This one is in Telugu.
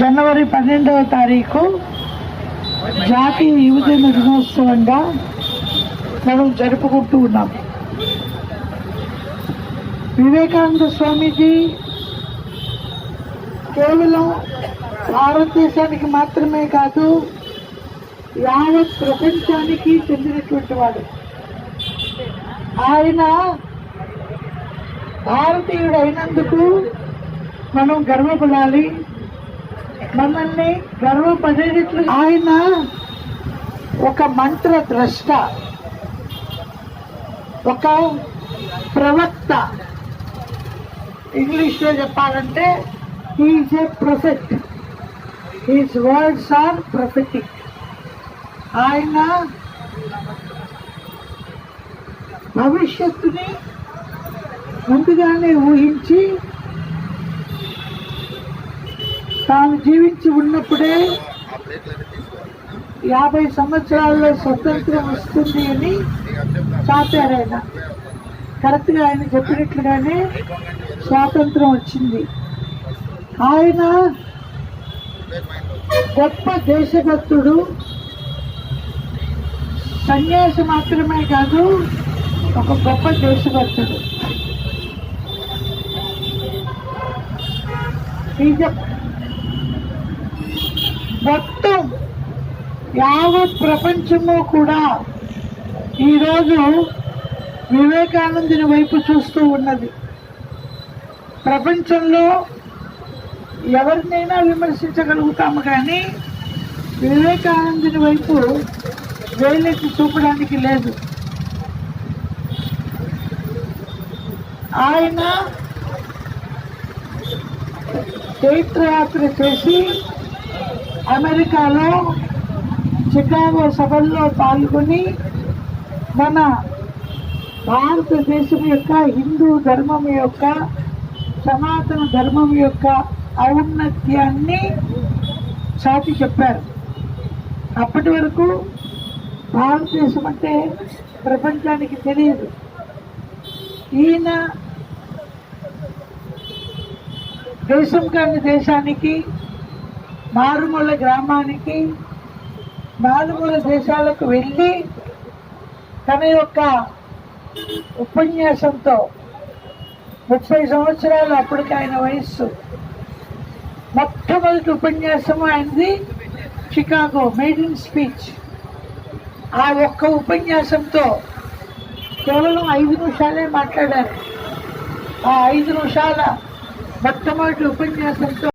జనవరి 12వ తారీఖు జాతీయ యువజన దినోత్సవంగా మనం జరుపుకుంటూ ఉన్నాం. వివేకానంద స్వామీజీ కేవలం భారతదేశానికి మాత్రమే కాదు, యావత్ ప్రపంచానికి చెందినటువంటి వాడు. ఆయన భారతీయుడు అయినందుకు మనం గర్వపడాలి. మనల్ని గర్వపడేటట్లు ఆయన ఒక మంత్ర ద్రష్ట, ఒక ప్రవక్త. ఇంగ్లీష్లో చెప్పాలంటే he is a prophet. His words are prophetic. ఆయన భవిష్యత్తుని ముందుగానే ఊహించి తాను జీవించి ఉన్నప్పుడే 50 సంవత్సరాల్లో స్వతంత్రం వస్తుంది అని చాటారు. ఆయన కరెక్ట్గా ఆయన చెప్పినట్లుగానే స్వాతంత్రం వచ్చింది. ఆయన గొప్ప దేశభక్తుడు. సన్యాసి మాత్రమే కాదు, ఒక గొప్ప దేశభక్తుడు. మొత్తం యావత్ ప్రపంచము కూడా ఈరోజు వివేకానందుని వైపు చూస్తూ ఉన్నది. ప్రపంచంలో ఎవరినైనా విమర్శించగలుగుతాము, కానీ వివేకానందుని వైపు వేలెత్తి చూపడానికి లేదు. ఆయన తీర్థయాత్ర చేసి అమెరికాలో చికాగో సభల్లో పాల్గొని మన భారతదేశం యొక్క హిందూ ధర్మం యొక్క సనాతన ధర్మం యొక్క ఔన్నత్యాన్ని చాటి చెప్పారు. అప్పటి వరకు భారతదేశం అంటే ప్రపంచానికి తెలియదు. ఈయన దేశం కాని దేశానికి, మారుమూల గ్రామానికి, మారుమూల దేశాలకు వెళ్ళి తన యొక్క ఉపన్యాసంతో 30 సంవత్సరాలు అప్పటికి ఆయన వయస్సు. మొట్టమొదటి ఉపన్యాసము ఆయనది చికాగో మెయిడెన్ స్పీచ్. ఆ ఒక్క ఉపన్యాసంతో కేవలం 5 నిమిషాలే మాట్లాడారు. ఆ 5 నిమిషాల మొట్టమొదటి ఉపన్యాసంతో